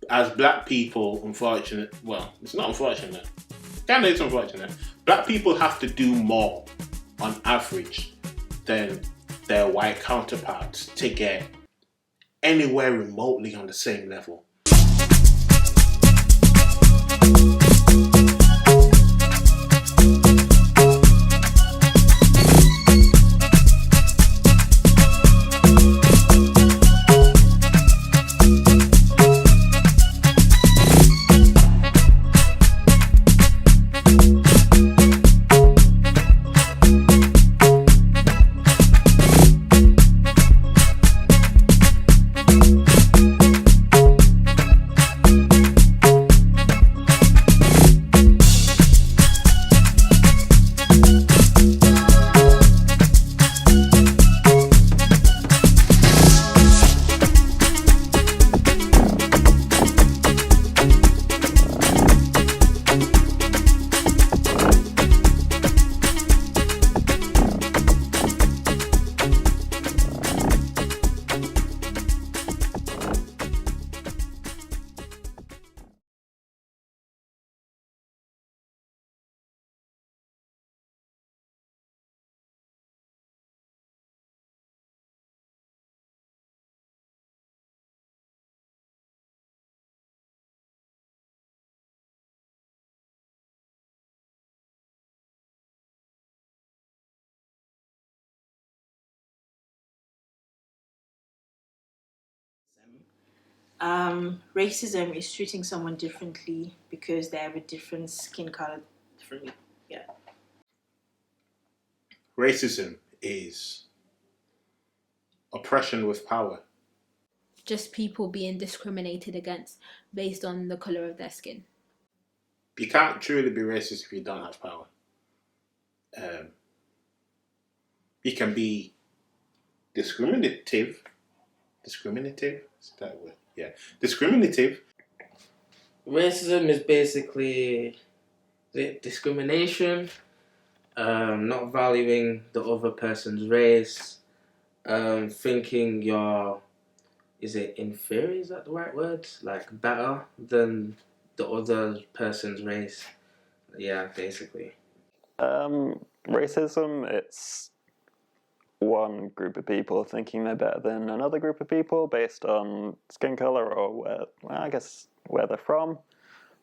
as black people, unfortunate. Well, it's not unfortunate. Kind of, it's unfortunate. Black people have to do more, on average, than their white counterparts to get anywhere remotely on the same level. Racism is treating someone differently because they have a different skin color. Differently, yeah. Racism is oppression with power. Just people being discriminated against based on the color of their skin. You can't truly be racist if you don't have power. You can be discriminative. Discriminative? Is that word? Yeah. Discriminative. Racism is basically discrimination, not valuing the other person's race, thinking you're, is it inferior, is that the right word? Like better than the other person's race. Yeah, basically. Racism, it's one group of people thinking they're better than another group of people based on skin color or where they're from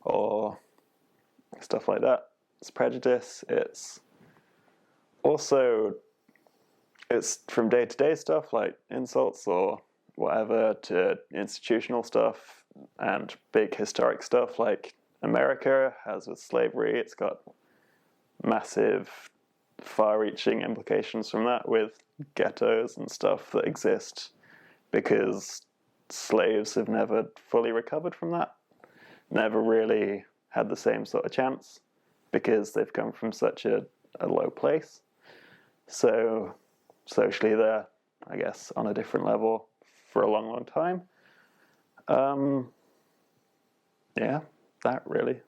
or stuff like that. It's prejudice. It's also, it's from day-to-day stuff like insults or whatever to institutional stuff and big historic stuff like America has with slavery. It's got massive far-reaching implications from that with ghettos and stuff that exist because slaves have never fully recovered from that, never really had the same sort of chance because they've come from such a low place. So socially they're, I guess, on a different level for a long, long time. Yeah, that really.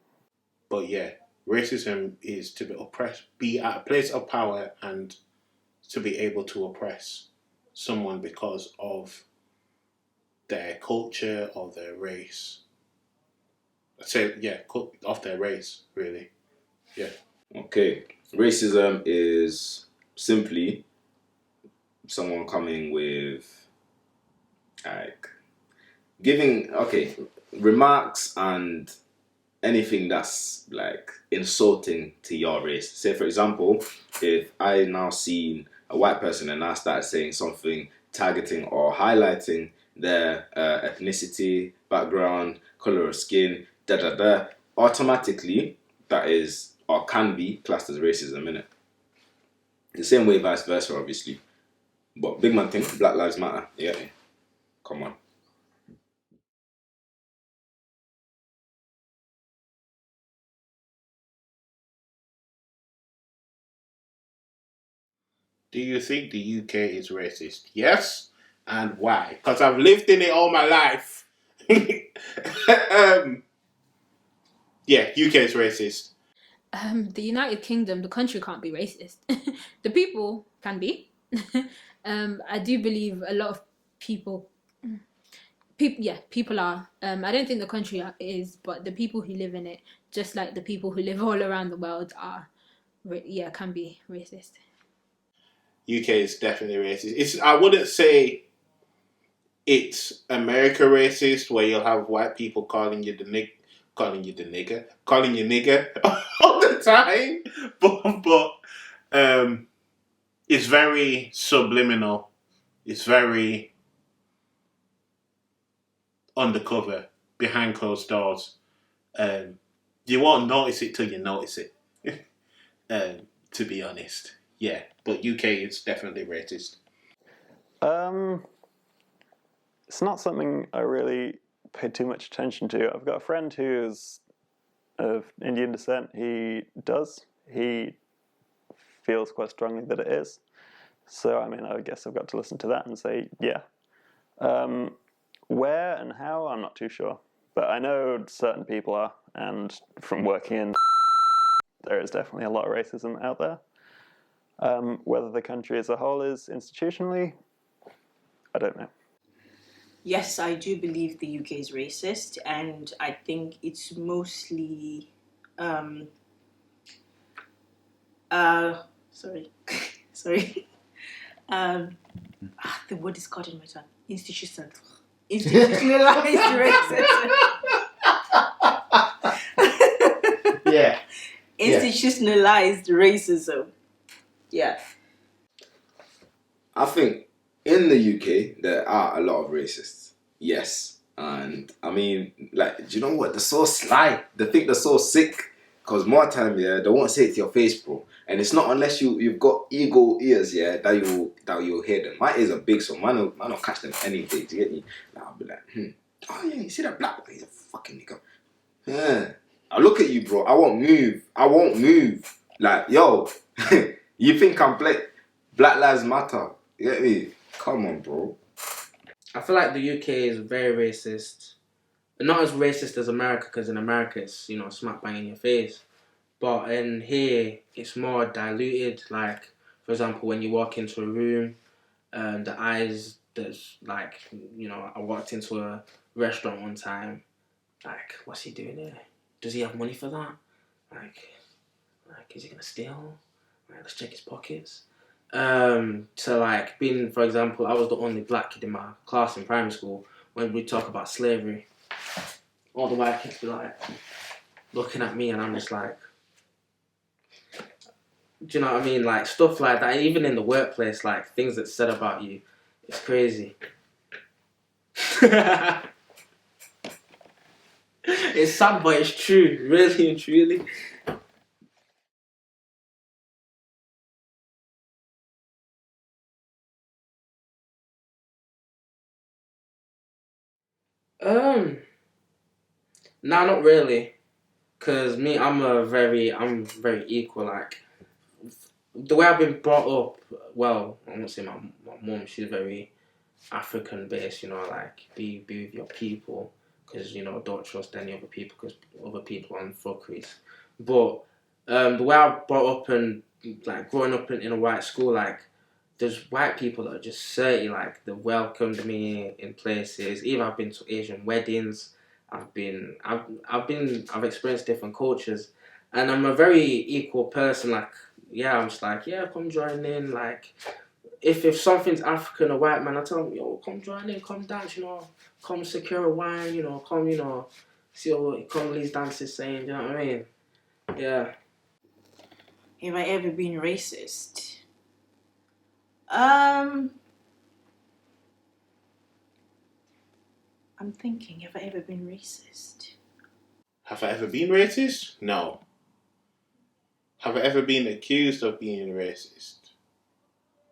But yeah, racism is to be oppressed, be at a place of power and to be able to oppress someone because of their culture or their race. I'd say, yeah, of their race, really. Yeah. Okay. Racism is simply someone coming with, like, giving, remarks and anything that's like insulting to your race. Say for example, if I now seen a white person and I start saying something targeting or highlighting their ethnicity, background, color of skin, automatically that is or can be classed as racism, innit? The same way vice versa, obviously. But big man think Black Lives Matter. Yeah. Come on. Do you think the UK is racist? Yes, and why? Because I've lived in it all my life. Yeah, UK is racist. The United Kingdom, the country can't be racist. The people can be. I do believe a lot of people people are. I don't think the country is, but the people who live in it, just like the people who live all around the world, are, can be racist. UK is definitely racist. I wouldn't say it's America racist, where you'll have white people calling you nigger all the time. But it's very subliminal. It's very undercover, behind closed doors. You won't notice it till you notice it. To be honest, yeah. But UK is definitely racist. It's not something I really pay too much attention to. I've got a friend who's of Indian descent. He feels quite strongly that it is. So, I mean, I guess I've got to listen to that and say, yeah. Where and how, I'm not too sure. But I know certain people are, and from working in, there is definitely a lot of racism out there. Whether the country as a whole is institutionally, I don't know. Yes, I do believe the UK is racist, and I think it's mostly sorry. The word is caught in my tongue. Institutionalized racism. Yeah. Institutionalized racism. Yeah. I think in the UK there are a lot of racists. Yes. And I mean, like, do you know what? They're so sly. They think they're so sick. Because more time, yeah, they won't say it to your face, bro. And it's not unless you've got eagle ears, yeah, that you'll hear them. My ears are big, so man will catch them any day. Do you get me? Like, I'll be like, oh yeah, you see that black boy? He's a fucking nigga. Yeah. I look at you, bro. I won't move. Like, yo, you think I'm Black Lives Matter? You get me? Come on, bro. I feel like the UK is very racist. Not as racist as America, because in America it's, smack bang in your face. But in here, it's more diluted. Like, for example, when you walk into a room, the eyes, there's like, I walked into a restaurant one time. Like, what's he doing here? Does he have money for that? Like is he gonna steal? Like, let's check his pockets. So like being, for example, I was the only black kid in my class in primary school. When we talk about slavery, all the white kids be like looking at me, and I'm just like, do you know what I mean? Like stuff like that. Even in the workplace, like things that's said about you, it's crazy. It's sad, but it's true, really and truly. Nah, not really. Cause me, I'm very equal. Like the way I've been brought up. Well, I won't say my mum. She's very African based. Like be with your people. Cause don't trust any other people. Cause other people are fuckeries. But the way I brought up and like growing up in a white school, like there's white people that are just dirty. Like they welcomed me in places. Even I've been to Asian weddings. I've experienced different cultures, and I'm a very equal person. Like, yeah, I'm just like, yeah, come join in. Like, if something's African or white man, I tell them, yo, come join in, come dance, come secure a wine, come, see what Congolese dances saying. You know what I mean? Yeah. Have I ever been racist? I'm thinking, have I ever been racist? Have I ever been racist? No. Have I ever been accused of being racist?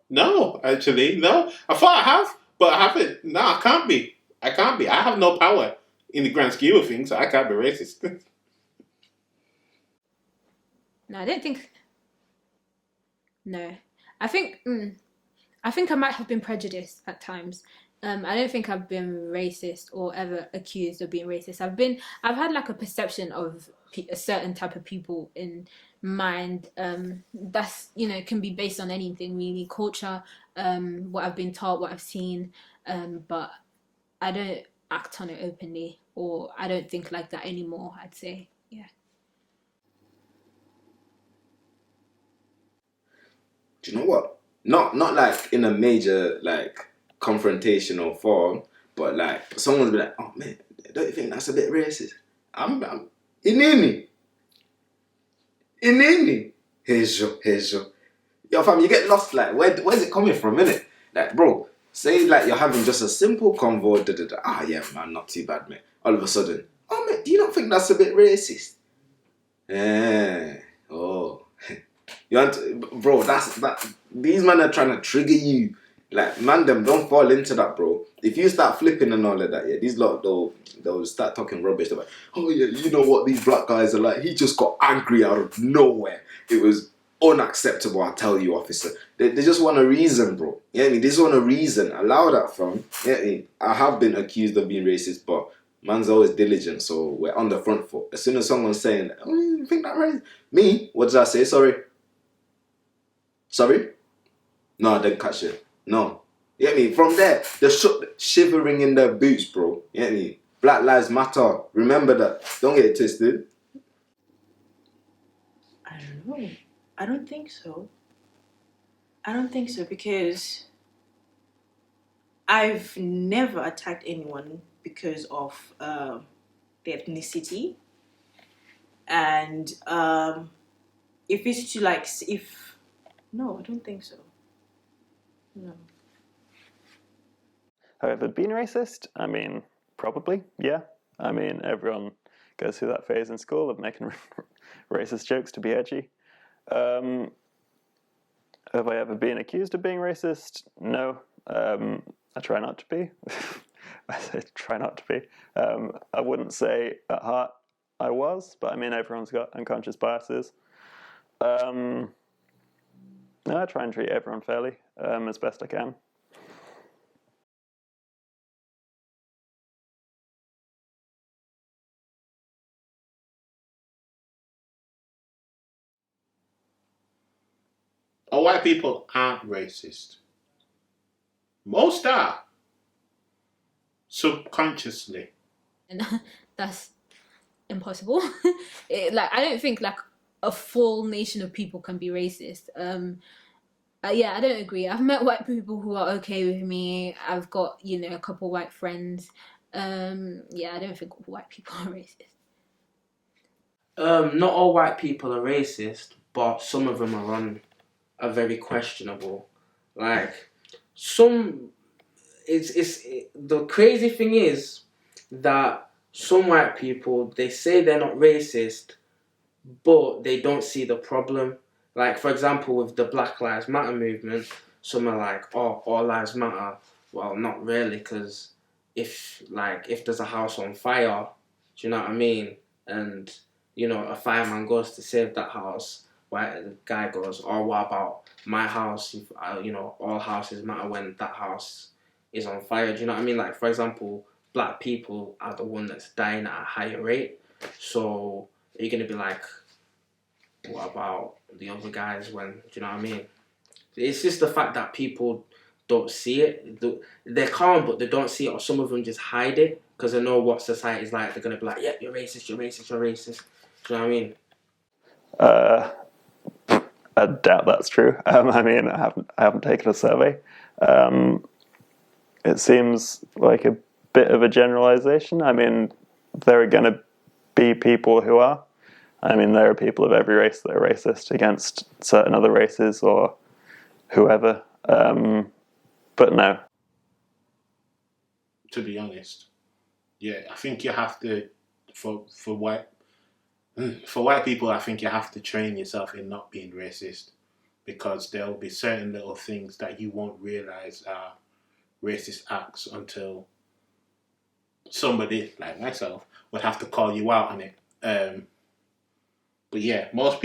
No, actually, no. I thought I have, but I haven't. No, I can't be. I have no power in the grand scheme of things, so I can't be racist. No, I don't think. No, I think. I think I might have been prejudiced at times. I don't think I've been racist or ever accused of being racist. I've had like a perception of a certain type of people in mind. That's can be based on anything really, culture, what I've been taught, what I've seen. But I don't. act on it openly, or I don't think like that anymore, I'd say. Yeah. Do you know what? Not like in a major like confrontational form, but like someone's be like, "Oh man, don't you think that's a bit racist?" I'm inini. Here's your. Yo, fam, you get lost. Like, where's it coming from, innit? Like, bro, say like you're having just a simple convo. Ah, yeah, man, not too bad, mate. All of a sudden, oh man, do you not think that's a bit racist? Yeah. Oh. You want to, bro, that these men are trying to trigger you. Like, man, them don't fall into that, bro. If you start flipping and all of that, yeah, these lot they'll start talking rubbish. They're like, oh yeah, you know what these black guys are like. He just got angry out of nowhere. It was unacceptable, I tell you, officer. They just want a reason, bro. Yeah, I mean, they just want a reason. Allow that, fam. Yeah, I have been accused of being racist, but man's always diligent, so we're on the front foot. As soon as someone's saying, oh, you think that right? Me? What did I say? Sorry? No, I didn't catch it. No. You get me? From there, they're shivering in their boots, bro. You get me? Black Lives Matter. Remember that. Don't get it twisted. I don't know. I don't think so. Because I've never attacked anyone because of their ethnicity. And if it's to like, no, I don't think so. No. However, being racist, I mean, probably, yeah. I mean, everyone goes through that phase in school of making racist jokes to be edgy. Have I ever been accused of being racist? No. I try not to be. I say try not to be. I wouldn't say at heart I was, but I mean, everyone's got unconscious biases. No, I try and treat everyone fairly, as best I can. Or white people aren't racist. Most are. Subconsciously. And that's impossible. Like, I don't think like a full nation of people can be racist. Yeah, I don't agree. I've met white people who are okay with me. I've got, a couple white friends. Yeah, I don't think all white people are racist. Not all white people are racist, but some of them are very questionable. Like the crazy thing is that some white people, they say they're not racist, but they don't see the problem. Like, for example, with the Black Lives Matter movement, some are like, oh, all lives matter. Well, not really, because if there's a house on fire, do you know what I mean? And, a fireman goes to save that house, right? The guy goes, oh, what about my house? All houses matter when that house is on fire. Do you know what I mean? Like, for example, black people are the one that's dying at a higher rate. So are you going to be like, what about the other guys when, do you know what I mean? It's just the fact that people don't see it. They're calm, but they don't see it, or some of them just hide it because they know what society's like. They're going to be like, yeah, you're racist, you're racist, you're racist. Do you know what I mean? I doubt that's true. I mean, I haven't taken a survey. It seems like a bit of a generalization. I mean, there are going to be people who are. I mean, there are people of every race that are racist against certain other races or whoever. But no. To be honest, yeah, I think you have to for white people. I think you have to train yourself in not being racist, because there'll be certain little things that you won't realize are racist acts until somebody like myself would have to call you out on it. But yeah, most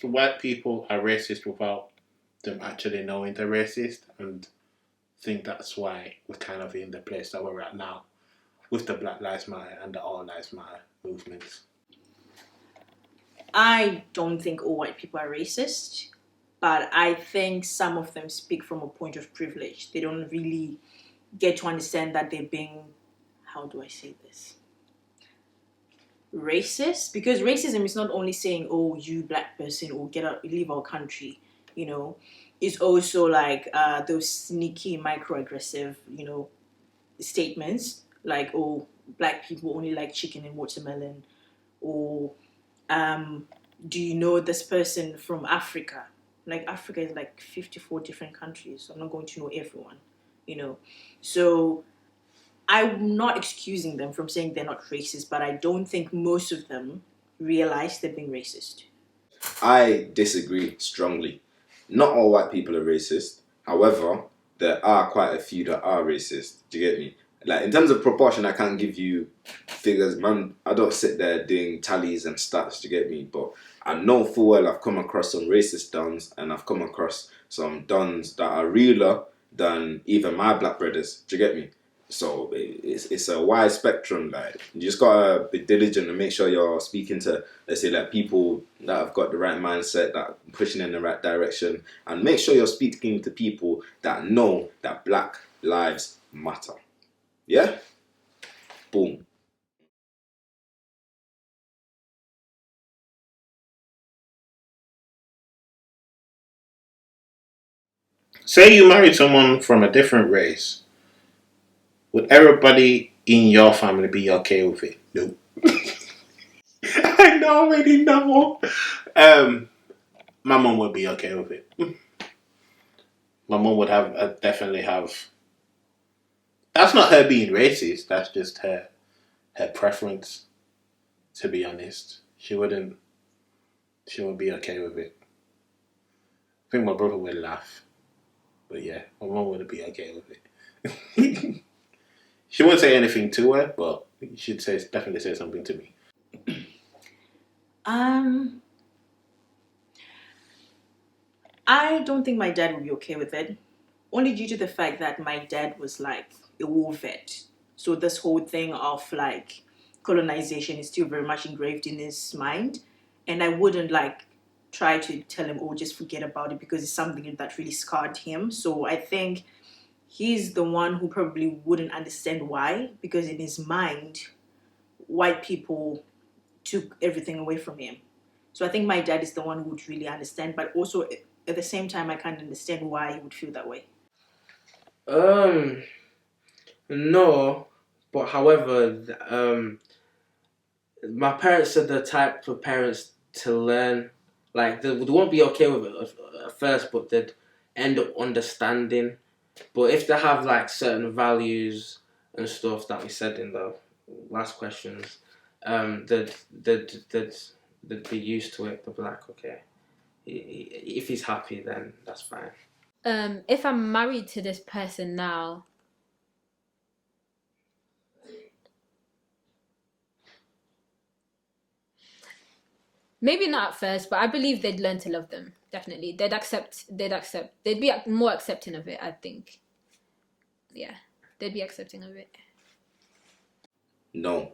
white people are racist without them actually knowing they're racist, and I think that's why we're kind of in the place that we're at now with the Black Lives Matter and the All Lives Matter movements. I don't think all white people are racist, but I think some of them speak from a point of privilege. They don't really get to understand that they're being how do I say this? Racist, because racism is not only saying, oh, you black person, or get out, leave our country, you know. It's also like those sneaky microaggressive, you know, statements like, oh, black people only like chicken and watermelon, or do you know this person from Africa? Like, Africa is like 54 different countries, so I'm not going to know everyone, you know. So I'm not excusing them from saying they're not racist, but I don't think most of them realize they're being racist. I disagree strongly. Not all white people are racist. However, there are quite a few that are racist. Do you get me? Like, in terms of proportion, I can't give you figures, man. I don't sit there doing tallies and stats. Do you get me? But I know full well I've come across some racist dons, and I've come across some dons that are realer than even my black brothers. Do you get me? So it's a wide spectrum. Like, you just gotta be diligent and make sure you're speaking to, let's say, like, people that have got the right mindset, that are pushing in the right direction, and make sure you're speaking to people that know that Black lives matter. Yeah? Boom. Say you married someone from a different race. Would everybody in your family be okay with it? No. I already know. My mom would be okay with it. My mom would definitely have. That's not her being racist. That's just her preference. To be honest, she wouldn't. She would be okay with it. I think my brother would laugh, but yeah, my mom would be okay with it. She wouldn't say anything to her, but she'd definitely say something to me. I don't think my dad would be okay with it, only due to the fact that my dad was like a war vet. So this whole thing of like colonization is still very much engraved in his mind, and I wouldn't like try to tell him, oh, just forget about it, because it's something that really scarred him. So I think he's the one who probably wouldn't understand why, because in his mind, white people took everything away from him. So I think my dad is the one who would really understand, but also at the same time, I can't understand why he would feel that way. No, but however, my parents are the type of parents to learn. Like, they won't be okay with it at first, but they'd end up understanding. But if they have like certain values and stuff that we said in the last questions, they'd be used to it. They'd be like, okay, if he's happy, then that's fine. If I'm married to this person now, maybe not at first, but I believe they'd learn to love them. Definitely, they'd be more accepting of it, I think. Yeah, they'd be accepting of it. No.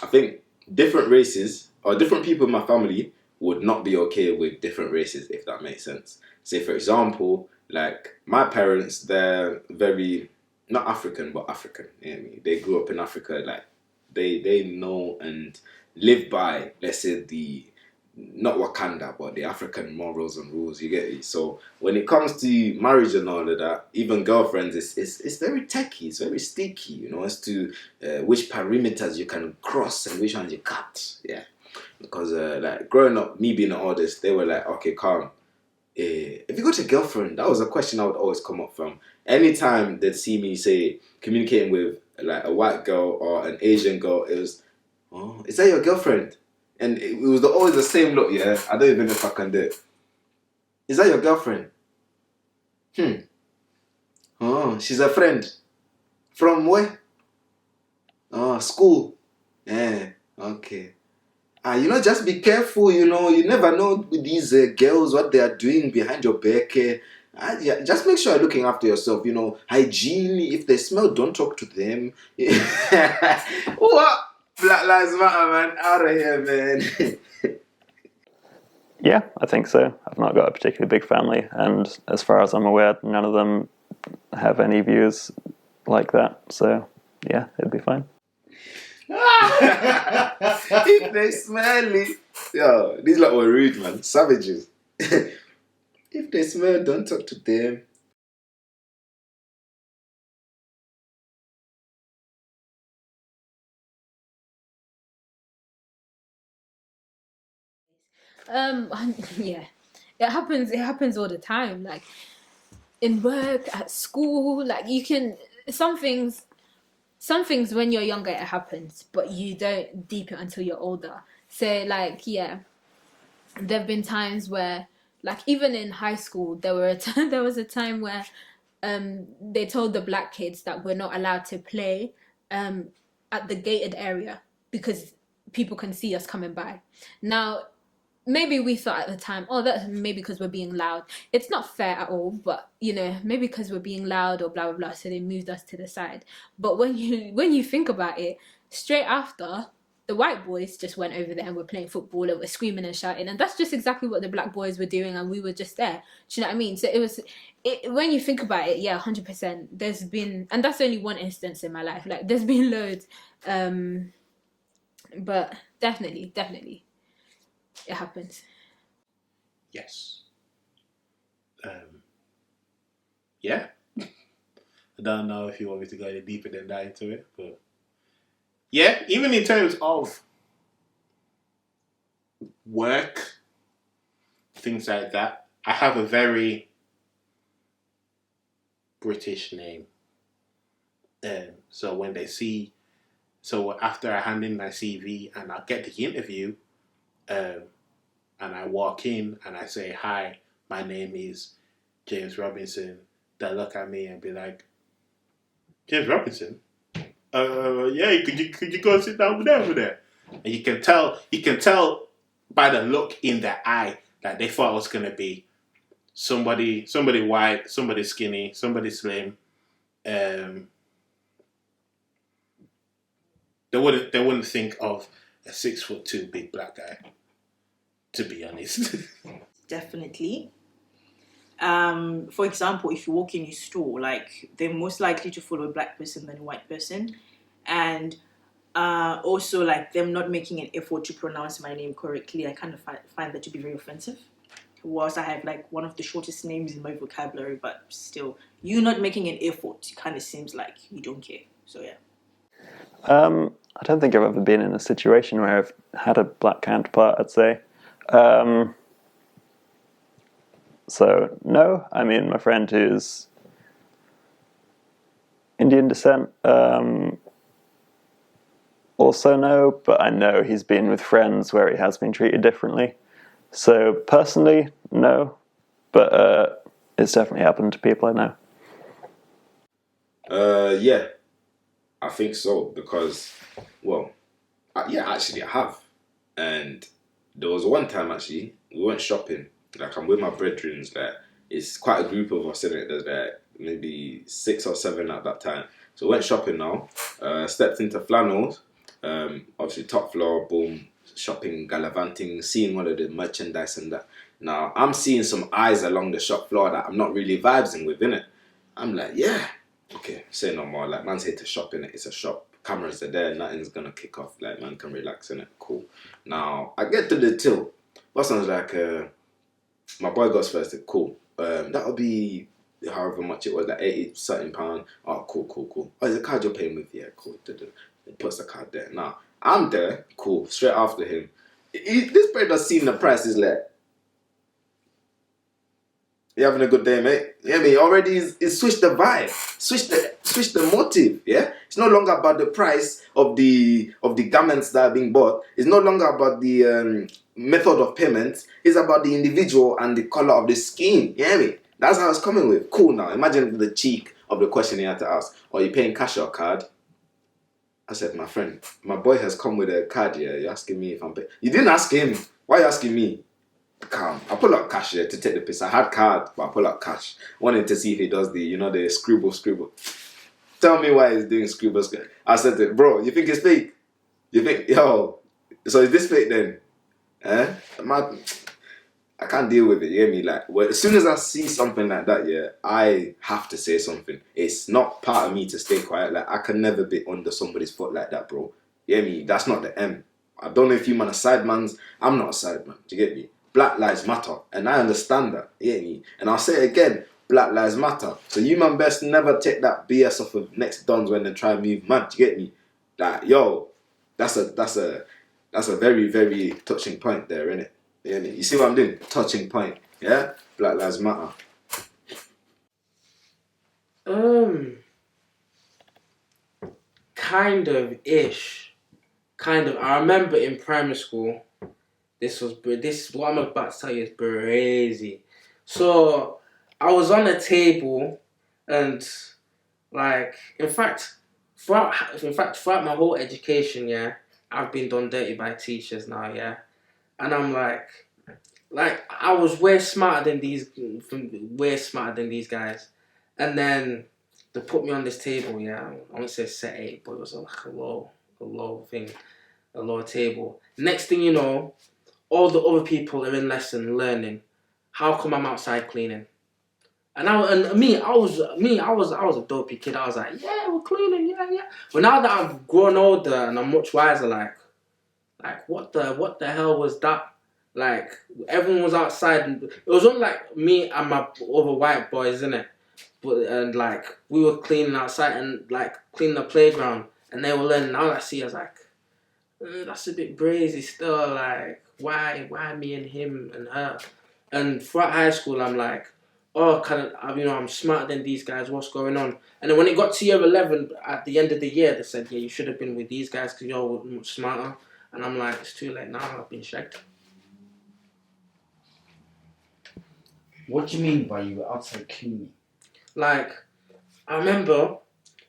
I think different races or different people in my family would not be okay with different races, if that makes sense. Say, for example, like, my parents, they're very, not African, but African. You know what I mean? They grew up in Africa. Like, they know and live by, let's say, the, not Wakanda, but the African morals and rules. You get it? So when it comes to marriage and all of that, even girlfriends, it's very techy. It's very sticky, you know, as to which perimeters you can cross and which ones you can't. Yeah, because like, growing up, me being the oldest, they were like, okay, calm. If you got a girlfriend, that was a question I would always come up from. Anytime they'd see me, say, communicating with like a white girl or an Asian girl, it was, oh, is that your girlfriend? And it was always the same look, yeah? I don't even know if I can do it. Is that your girlfriend? Oh, she's a friend. From where? Oh, school. Yeah, okay. Just be careful, you never know with these girls what they are doing behind your back. Yeah, just make sure you're looking after yourself, hygiene. If they smell, don't talk to them. What? Black Lives Matter, man. Out of here, man. Yeah, I think so. I've not got a particularly big family, and as far as I'm aware, none of them have any views like that. So, yeah, it'd be fine. If they smelly, yo, these lot were rude, man, savages. If they smell, don't talk to them. Yeah, it happens. It happens all the time. Like in work, at school. Like you can some things. Some things when you're younger it happens, but you don't deep it until you're older. So like yeah, there've been times where like even in high school there was a time where they told the black kids that we're not allowed to play at the gated area because people can see us coming by. Now maybe we thought at the time, oh, that's maybe because we're being loud. It's not fair at all, but you know, maybe because we're being loud or blah blah blah, so they moved us to the side. But when you think about it, straight after, the white boys just went over there and were playing football and were screaming and shouting, and that's just exactly what the black boys were doing, and we were just there. Do you know what I mean? So when you think about it, yeah, 100%. There's been, and that's only one instance in my life. Like there's been loads, but definitely it happens. Yes. Yeah. I don't know if you want me to go any deeper than that into it, but yeah, even in terms of work, things like that, I have a very British name. So when they see, so after I hand in my CV and I get the interview, and I walk in and I say, hi, my name is James Robinson, they'll look at me and be like, James Robinson? Yeah, could you go sit down over there? And you can tell by the look in their eye that they thought it was gonna be somebody white, somebody skinny, somebody slim. They wouldn't think of a 6'2" big black guy, to be honest. Definitely. For example, if you walk in your store, like they're most likely to follow a black person than a white person, and also like them not making an effort to pronounce my name correctly. I kind of find that to be very offensive. Whilst I have like one of the shortest names in my vocabulary, but still, you not making an effort kind of seems like you don't care. So yeah. I don't think I've ever been in a situation where I've had a black counterpart, I'd say. So, no. I mean, my friend who's Indian descent, also no, but I know he's been with friends where he has been treated differently. So, personally, no, but it's definitely happened to people I know. Yeah, I think so because, well, actually I have. And there was one time actually, we went shopping. Like I'm with my brethren, like it's quite a group of us in it. There's like maybe 6 or 7 at that time. So we went shopping now, stepped into Flannels, obviously top floor, boom, shopping, gallivanting, seeing one of the merchandise and that. Now I'm seeing some eyes along the shop floor that I'm not really vibing with, innit? I'm like, yeah. Okay, say no more. Like, man's here to shop, innit? It's a shop. Cameras are there. Nothing's gonna kick off. Like, man can relax, innit? Cool. Now, I get to the till. Boston's like, my boy goes first. Cool. That'll be however much it was, like 80 something pound. Oh, cool. Oh, is the card you're paying with? Yeah, cool. He puts the card there. Now, I'm there. Cool. Straight after him. This brother's seen the price. Is like, you having a good day, mate? Yeah, me already is switched the vibe, switch the motive. Yeah, it's no longer about the price of the garments that are being bought. It's no longer about the method of payment. It's about the individual and the color of the skin. Yeah, me. That's how it's coming with. Cool. Now imagine the cheek of the question he had to ask. Are you paying cash or card? I said, my friend, my boy has come with a card. Yeah, you're asking me if I'm paying. You didn't ask him. Why are you asking me? Calm. I pull out cash here to take the piss. I had card, but I pull out cash. Wanted to see if he does the scribble. Tell me why he's doing scribble. I said to him, bro, you think it's fake? You think, yo, so is this fake then? I I can't deal with it. You get me? Like, well, as soon as I see something like that, yeah, I have to say something. It's not part of me to stay quiet. Like, I can never be under somebody's foot like that, bro. You get me? That's not the M. I don't know if you man are side mans. I'm not a side man. Do you get me? Black lives matter, and I understand that. You get me? And I'll say it again. Black lives matter. So you man best never take that BS off of next dons when they try and move mad. Do you get me? Like, yo, that's a very, very touching point there, innit? Yeah, you see what I'm doing? Touching point. Yeah? Black lives matter. Kind of ish. Kind of. I remember in primary school, this what I'm about to tell you is crazy. So I was on a table, and like, in fact, throughout my whole education, yeah, I've been done dirty by teachers now, yeah, and I'm like I was way smarter than these guys, and then they put me on this table, yeah. I won't say set 8, but it was like a low thing, a lower table. Next thing you know, all the other people are in lesson learning. How come I'm outside cleaning? And I was a dopey kid. I was like, yeah, we're cleaning, yeah. But now that I've grown older and I'm much wiser, like what the hell was that? Like, everyone was outside, and it was only like me and my other white boys, innit? And like, we were cleaning outside and like cleaning the playground, and they were learning. All I see, I was like, that's a bit brazy still. Like, why me and him and her? And throughout high school, I'm like, oh, I'm smarter than these guys. What's going on? And then when it got to year 11, at the end of the year, they said, yeah, you should have been with these guys because you're much smarter. And I'm like, it's too late now. I've been shagged. What do you mean by you were outside cleaning? Like, I remember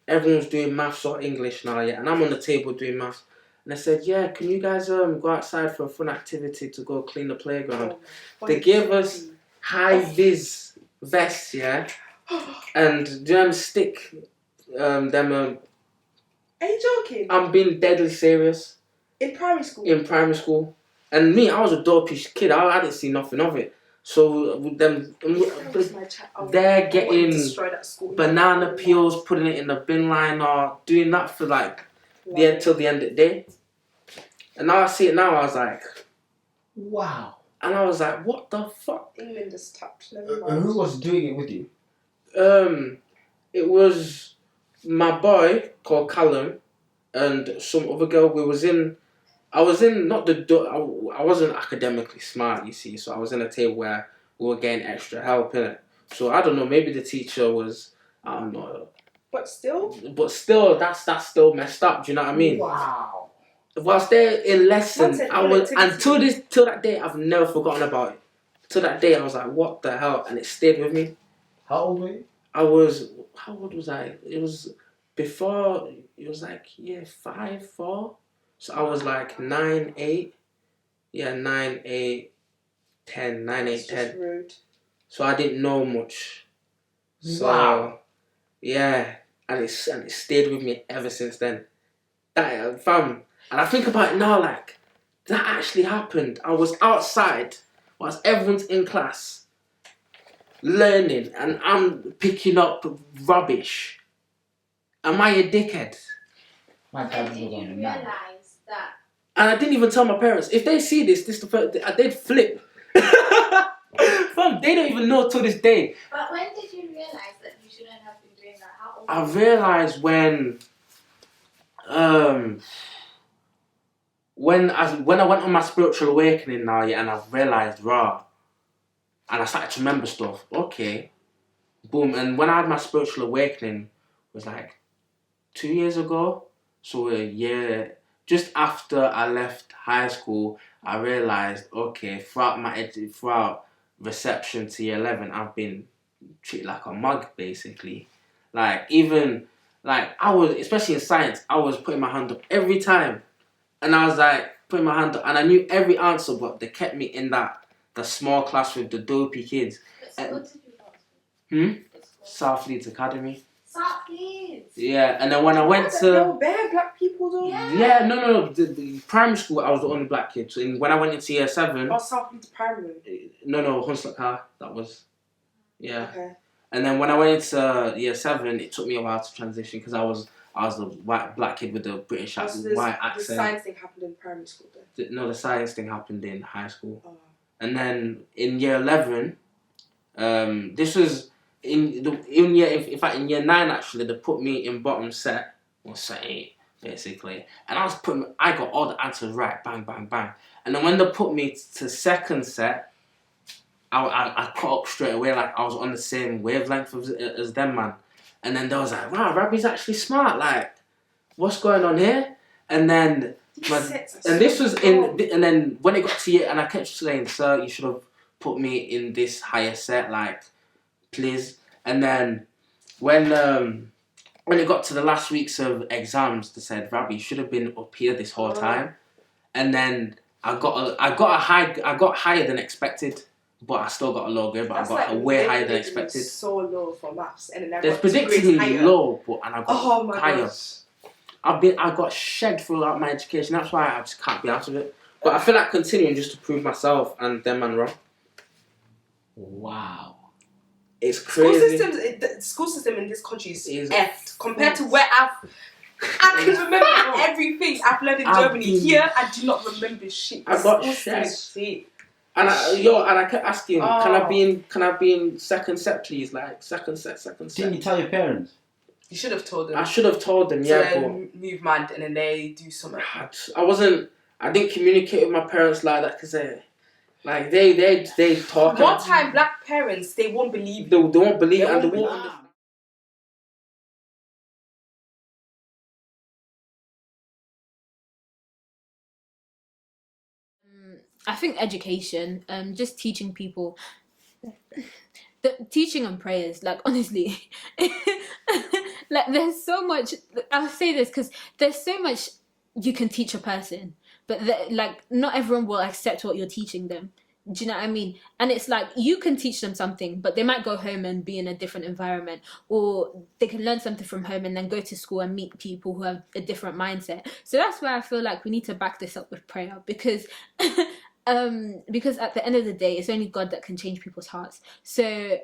everyone's doing maths or English now, yeah, and I'm on the table doing maths. And they said, yeah, can you guys go outside for a fun activity to go clean the playground? They gave us high-vis vests, yeah, and them stick them... Are you joking? I'm being deadly serious. In primary school? In primary school. And me, I was a dopey kid. I didn't see nothing of it. So with them, they're getting banana peels, putting it in the bin liner, doing that for like till the end of the day. And now I see it now, I was like, wow. And I was like, what the fuck? England is tapped. And who was doing it with you? It was my boy called Callum and some other girl. I wasn't academically smart, you see, so I was in a table where we were getting extra help in it. So I don't know, maybe the teacher was, I don't know. But still, that's still messed up. Do you know what I mean? Wow. Whilst they're in lesson, till that day, I've never forgotten about it. Till that day, I was like, what the hell? And it stayed with me. How old were you? How old was I? It was before, it was like, 5, 4. So I was like 9, 8. Yeah, 9, 8, 10. 9, 8, 10. Rude. So I didn't know much. So, wow. Yeah. And it stayed with me ever since then. That, fam. And I think about it now, like, that actually happened. I was outside whilst everyone's in class learning and I'm picking up rubbish. Am I a dickhead? My dad was Did you on the realise that? And I didn't even tell my parents. If they see this the first, they'd flip. Fam, they don't even know to this day. But when did you realise that you shouldn't have been doing that? How old? I realised when I went on my spiritual awakening now, yeah, and I realised, and I started to remember stuff. Okay, boom. And when I had my spiritual awakening, it was like 2 years ago. So a year, just after I left high school, I realised, okay, throughout reception to year 11, I've been treated like a mug, basically. Like, even, like, I was, especially in science, I was putting my hand up every time. And I was like, putting my hand up, and I knew every answer, but they kept me in the small class with the dopey kids. What did you go to? South Leeds Academy. Stop, please. Yeah, and then when I went There to were bare black people though. no, the primary school I was the only black kid. So when I went into year 7, Oh, South Primary. no, Hunslet Car, that was, yeah. Okay. And then when I went into year 7, it took me a while to transition because I was the white black kid with the British So white the accent. science thing happened in primary school then. No, the science thing happened in high school. Oh. And then in year 11, this was in year 9 actually, they put me in bottom set or set 8 basically, and I got all the answers right, bang bang bang. And then when they put me to second set, I caught up straight away, like I was on the same wavelength as them, man. And then they was like, wow, Rabbi's actually smart, like what's going on here? And then this was and then when it got to year, and I kept saying, sir, you should have put me in this higher set, like please. And then when it got to the last weeks of exams, they said, Rabbi, you should have been up here this whole time. And then I got higher than expected, but I still got a low grade, but I got way higher than expected. So low for maths, and then It's predictably low, but I got higher. Gosh. I got shed throughout my education. That's why I just can't be out of it. But I feel like continuing just to prove myself and them and wrong. Wow. It's crazy. The school system in this country is Is effed compared to where I can remember everything I've learned in Germany. Here, I do not remember shit. I got shed. And I kept asking, can I be in second set, please? Like second set. Didn't you tell your parents? You should have told them. I should have told them, yeah, but move man, and then they do something. I didn't communicate with my parents like that because they talk. One time, black parents, they won't believe They you. won't believe it, and they won't understand. I think education, just teaching people, teaching and prayers, like honestly, like there's so much, I'll say this because there's so much you can teach a person, but like not everyone will accept what you're teaching them. Do you know what I mean? And it's like you can teach them something, but they might go home and be in a different environment, or they can learn something from home and then go to school and meet people who have a different mindset. So that's where I feel like we need to back this up with prayer, because because at the end of the day, it's only God that can change people's hearts. So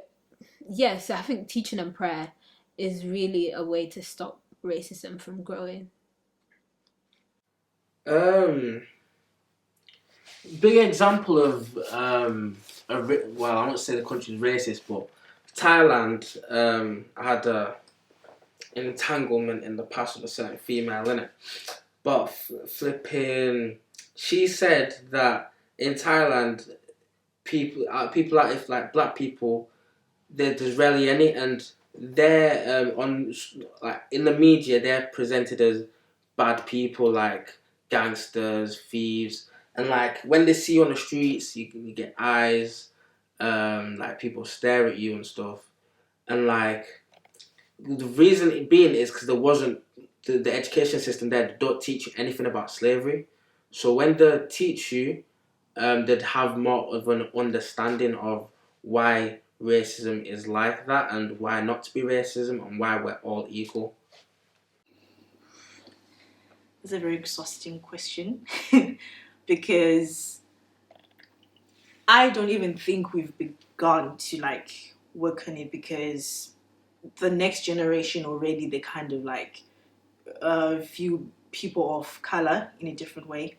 yes, I think teaching and prayer is really a way to stop racism from growing. Big example of well, I won't say the country's racist, but Thailand had an entanglement in the past with a certain female, innit? But flipping, she said that in Thailand, people like black people, there's rarely any, and they're on like in the media they're presented as bad people, like gangsters, thieves. And like when they see you on the streets, you get eyes, like people stare at you and stuff. And like the reason being is because there wasn't the education system there. They don't teach you anything about slavery. So when they teach you, they'd have more of an understanding of why racism is like that and why not to be racism and why we're all equal. It's a very exhausting question. Because I don't even think we've begun to like work on it, because the next generation already, they kind of like view people of color in a different way.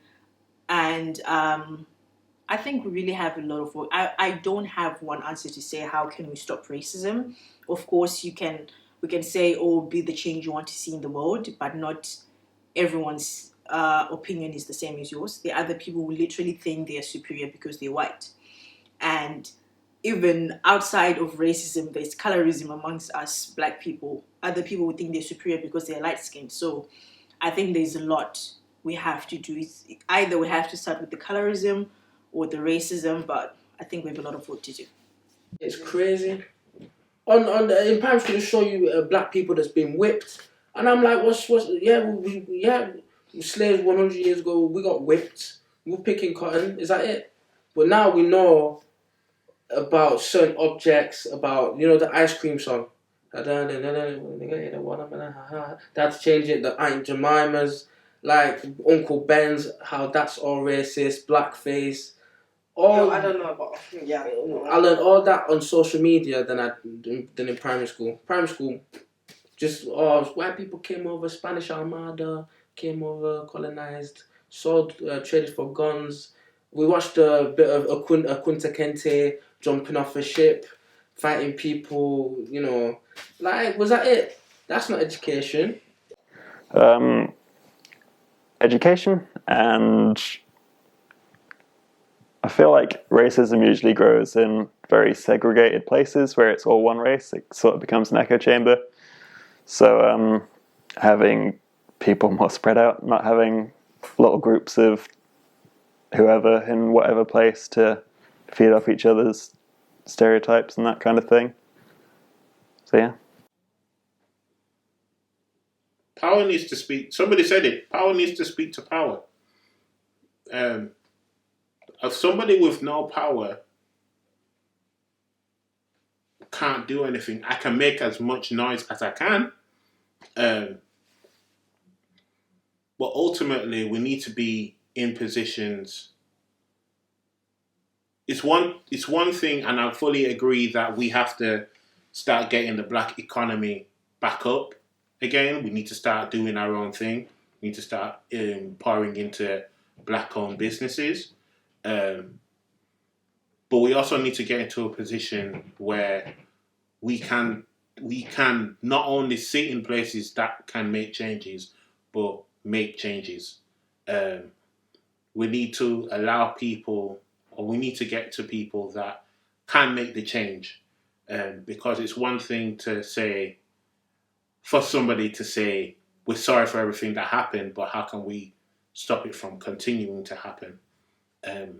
And I think we really have a lot of work. I don't have one answer to say how can we stop racism. Of course, we can say, oh, be the change you want to see in the world, but not everyone's opinion is the same as yours. There are other people who literally think they are superior because they're white. And even outside of racism, there's colorism amongst us black people. Other people would think they're superior because they're light skinned. So I think there's a lot we have to do. It's either we have to start with the colorism or the racism, but I think we have a lot of work to do. It's crazy. In primary school, they show you black people that's been whipped, and I'm like, what's slaves 100 years ago, we got whipped, we were picking cotton, is that it? But now we know about certain objects, about, the ice cream song. They had to change it. The Aunt Jemima's, like Uncle Ben's, how that's all racist, blackface. All I don't know about. Yeah. I learned all that on social media than in primary school. Primary school, just white people came over, Spanish Armada came over, colonized, sold, traded for guns. We watched a bit of Kunta Kinte jumping off a ship, fighting people. Like, was that it? That's not education. Education, and I feel like racism usually grows in very segregated places where it's all one race. It sort of becomes an echo chamber. So having people more spread out, not having little groups of whoever in whatever place to feed off each other's stereotypes and that kind of thing. So yeah. Power needs to speak. Somebody said it. Power needs to speak to power. If somebody with no power can't do anything, I can make as much noise as I can. But ultimately, we need to be in positions. It's one thing, and I fully agree that we have to start getting the black economy back up again. We need to start doing our own thing. We need to start pouring into black-owned businesses. But we also need to get into a position where we can not only sit in places that can make changes, but make changes. We need to allow people, or we need to get to people that can make the change. Because it's one thing to say, for somebody to say, we're sorry for everything that happened, but how can we stop it from continuing to happen?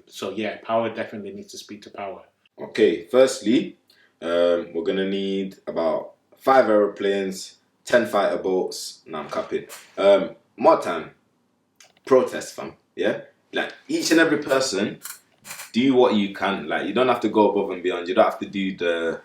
So yeah, power definitely needs to speak to power. Okay, firstly, we're gonna need about 5 aeroplanes, 10 fighter boats. Nah, I'm capping. More time. Protest, fam. Yeah? Like, each and every person, do what you can. Like, you don't have to go above and beyond. You don't have to do the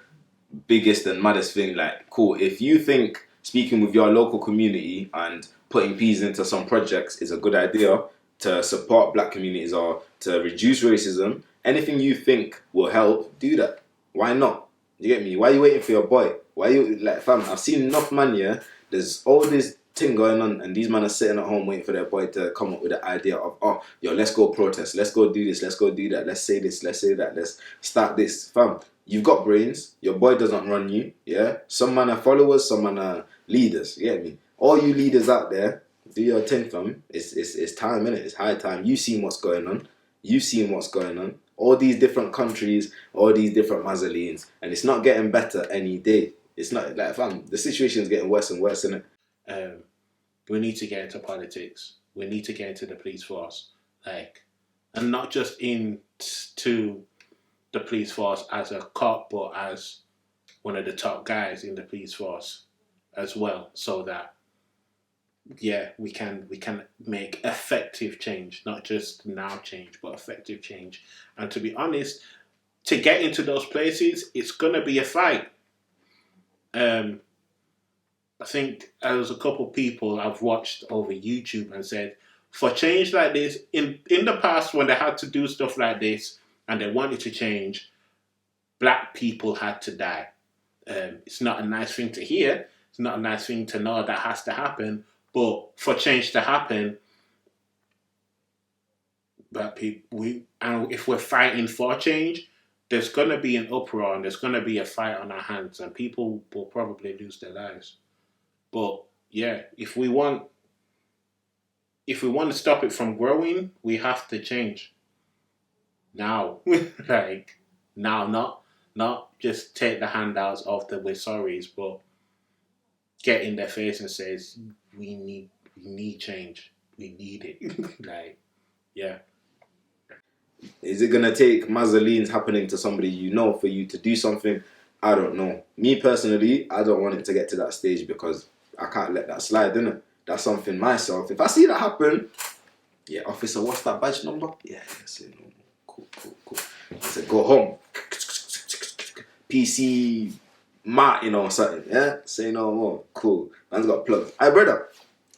biggest and maddest thing. Like, cool. If you think speaking with your local community and putting peas into some projects is a good idea to support black communities or to reduce racism, anything you think will help, do that. Why not? You get me? Why are you waiting for your boy? Why you, like, fam, I've seen enough man, yeah? There's all this thing going on and these men are sitting at home waiting for their boy to come up with the idea of, oh, yo, let's go protest, let's go do this, let's go do that, let's say this, let's say that, let's start this. Fam, you've got brains, your boy doesn't run you, yeah? Some man are followers, some man are leaders, you get me? All you leaders out there, do your thing, fam. It's time, innit? It's high time. You've seen what's going on. You've seen what's going on. All these different countries, all these different Mazzelines, and it's not getting better any day. It's not, like, fam, the situation's getting worse and worse, innit? We need to get into politics. We need to get into the police force, like, and not just into the police force as a cop, but as one of the top guys in the police force as well, so that we can make effective change, not just now change, but effective change. And to be honest, to get into those places, it's gonna be a fight. I think there's a couple people I've watched over YouTube and said, for change like this, in the past when they had to do stuff like this and they wanted to change, black people had to die. It's not a nice thing to hear. It's not a nice thing to know that has to happen. But for change to happen, black people, and if we're fighting for change, there's going to be an uproar and there's going to be a fight on our hands and people will probably lose their lives. But yeah, if we want to stop it from growing, we have to change now. Like, now, not just take the handouts of the we're sorries, but get in their face and says we need change. We need it. Like, yeah. Is it gonna take Mazzelines happening to somebody you know for you to do something? I don't know. Me personally, I don't want it to get to that stage because I can't let that slide, innit? That's something myself. If I see that happen, yeah, officer, what's that badge number? Yeah, that's it. Cool. I said, go home. PC Martin or something, yeah? Say no more. Cool. Man's got plugs. Hey, brother,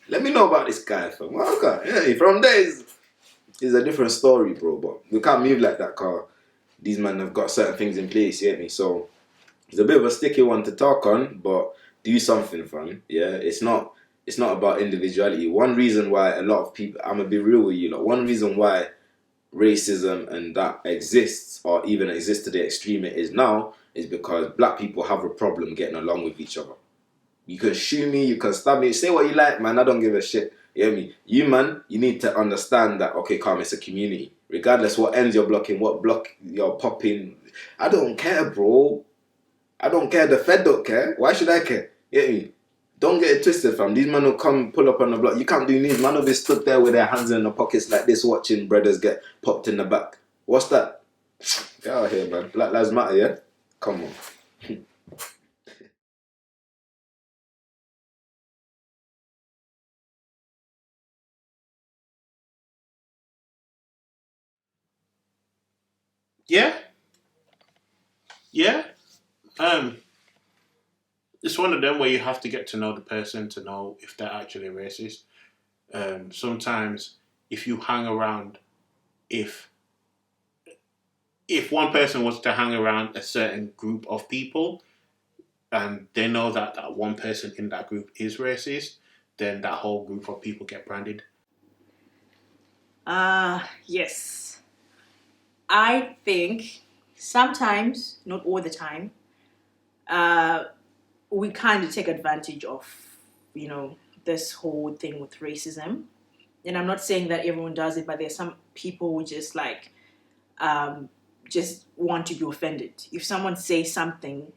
let me know about this guy, fam. Well, okay. Yeah, from there is a different story, bro. But we can't move like that, car. These men have got certain things in place, you get me? So it's a bit of a sticky one to talk on, but do something, fam. Yeah, it's not about individuality. One reason why a lot of people, I'm gonna be real with you, like, one reason why racism and that exists or even exists to the extreme it is now is because black people have a problem getting along with each other. You can shoot me, you can stab me, say what you like, man. I don't give a shit. You hear me? You, man, you need to understand that, okay, calm, it's a community. Regardless what ends you're blocking, what block you're popping. I don't care, bro. I don't care. The Fed don't care. Why should I care? You get me? Don't get it twisted, fam. These men will come pull up on the block. You can't do news. Man will be stood there with their hands in their pockets like this watching brothers get popped in the back. What's that? Get out of here, man. Black Lives Matter, yeah? Come on. Yeah. Yeah. It's one of them where you have to get to know the person to know if they're actually racist. Sometimes if you hang around, if one person was to hang around a certain group of people and they know that that one person in that group is racist, then that whole group of people get branded. Yes. I think sometimes, not all the time, we kind of take advantage of, this whole thing with racism. And I'm not saying that everyone does it, but there's some people who just want to be offended. If someone says something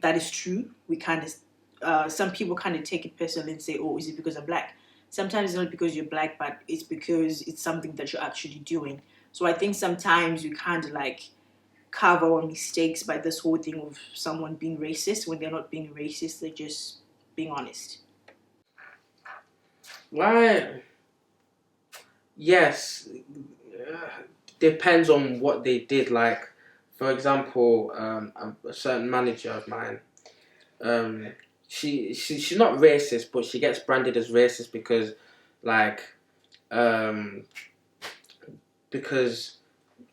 that is true, we kind of, some people kind of take it personally and say, oh, is it because I'm black? Sometimes it's not because you're black, but it's because it's something that you're actually doing. So I think sometimes we kind of like cover our mistakes by this whole thing of someone being racist when they're not being racist, they're just being honest. Right. Yes. Depends on what they did. Like, for example, a certain manager of mine, she's not racist, but she gets branded as racist because, like, because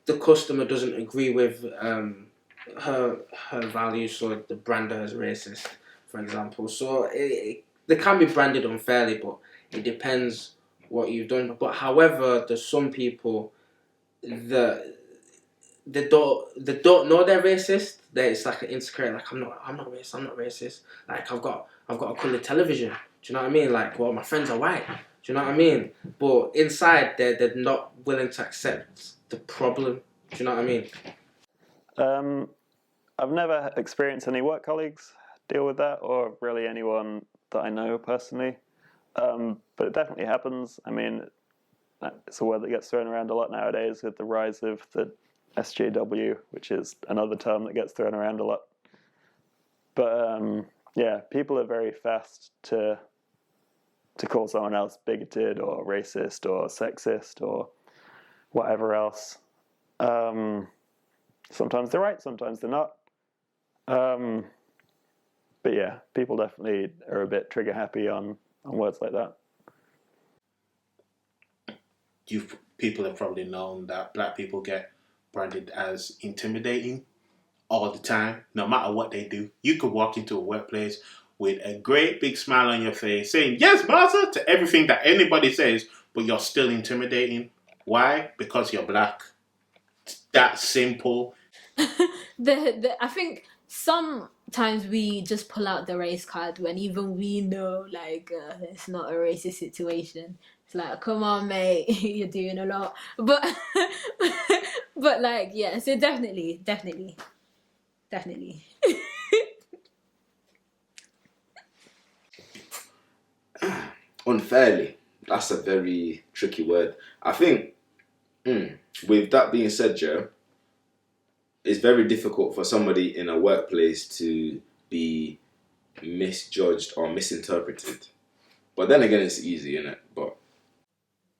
the customer doesn't agree with her values, so the brand her as racist, for example. So they can be branded unfairly, but it depends what you've done. But however, there's some people that they don't know they're racist. That it's like an insecurity. Like I'm not racist. I'm not racist. Like I've got a colored television. Do you know what I mean? Like, well, my friends are white. Do you know what I mean? But inside, they're not willing to accept the problem. Do you know what I mean? I've never experienced any work colleagues deal with that, or really anyone that I know personally. But it definitely happens. I mean, it's a word that gets thrown around a lot nowadays with the rise of the SJW, which is another term that gets thrown around a lot. But yeah, people are very fast to call someone else bigoted or racist or sexist or whatever else. Sometimes they're right, sometimes they're not. But yeah, people definitely are a bit trigger happy on words like that. People have probably known that black people get branded as intimidating all the time, no matter what they do. You could walk into a workplace with a great big smile on your face saying, yes, Martha, to everything that anybody says, but you're still intimidating. Why? Because you're black. It's that simple. I think sometimes we just pull out the race card when even we know like it's not a racist situation. It's like, come on, mate, you're doing a lot. But but like, yeah, so definitely. Unfairly. That's a very tricky word. I think, with that being said, Joe, it's very difficult for somebody in a workplace to be misjudged or misinterpreted. But then again, it's easy, isn't it? But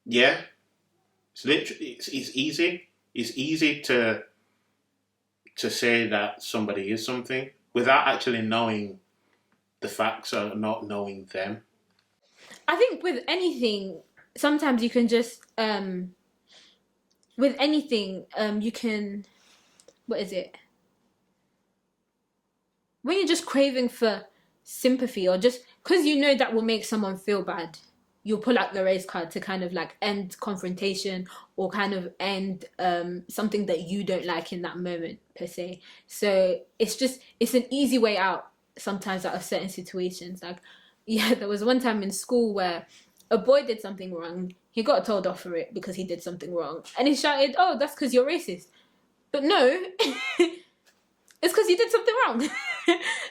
Yeah, it's literally it's easy. It's easy to say that somebody is something, without actually knowing the facts or not knowing them. I think with anything, sometimes you can just with anything you can, what is it? When you're just craving for sympathy, or just because you know that will make someone feel bad, you'll pull out the race card to kind of like end confrontation or kind of end something that you don't like in that moment per se. So it's an easy way out sometimes out of certain situations. Like, yeah, there was one time in school where a boy did something wrong. He got told off for it because he did something wrong, and he shouted, "Oh, that's because you're racist." But no, it's because you did something wrong.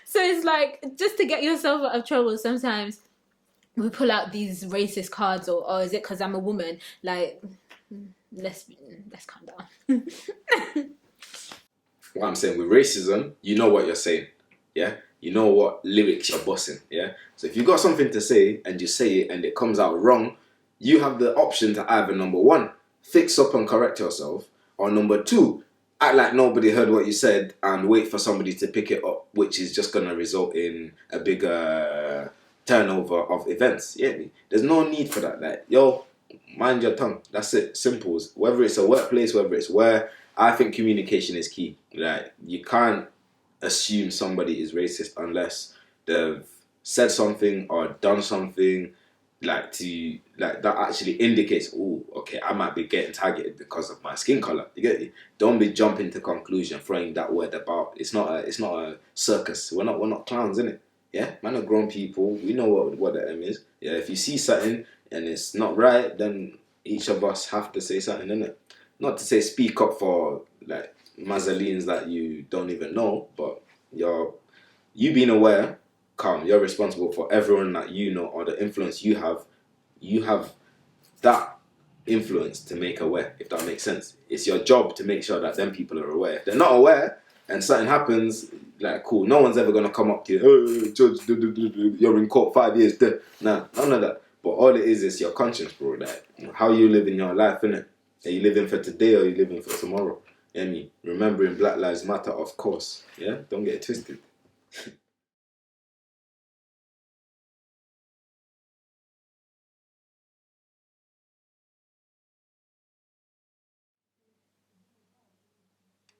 So it's like, just to get yourself out of trouble, sometimes we pull out these racist cards, or is it because I'm a woman? Like, let's calm down. What I'm saying with racism, you know what you're saying, yeah? You know what lyrics you're bossing, yeah? So if you got something to say and you say it and it comes out wrong, you have the option to either, number one, fix up and correct yourself, or number two, act like nobody heard what you said and wait for somebody to pick it up, which is just going to result in a bigger turnover of events. Yeah, there's no need for that. Like, yo, mind your tongue. That's it. Simple. Whether it's a workplace, whether it's where, I think communication is key. Like, you can't assume somebody is racist unless they've said something or done something like that actually indicates, oh, okay, I might be getting targeted because of my skin color. You get it? Don't be jumping to conclusion, throwing that word about. It's not a circus. We're not clowns, innit? Yeah, man are grown people. We know what the M is. Yeah, if you see something and it's not right, then each of us have to say something, innit? Not to say speak up for like Mazalines that you don't even know, but you being aware, calm. You're responsible for everyone that you know, or the influence you have. You have that influence to make aware, if that makes sense. It's your job to make sure that them people are aware. If they're not aware and something happens, like, cool, no one's ever gonna come up to you, hey, judge, you're in court 5 years. Nah, none of that. But all it is your conscience, bro. Like, how you living your life, innit? Are you living for today or are you living for tomorrow? I mean, remembering Black Lives Matter, of course. Yeah, don't get it twisted.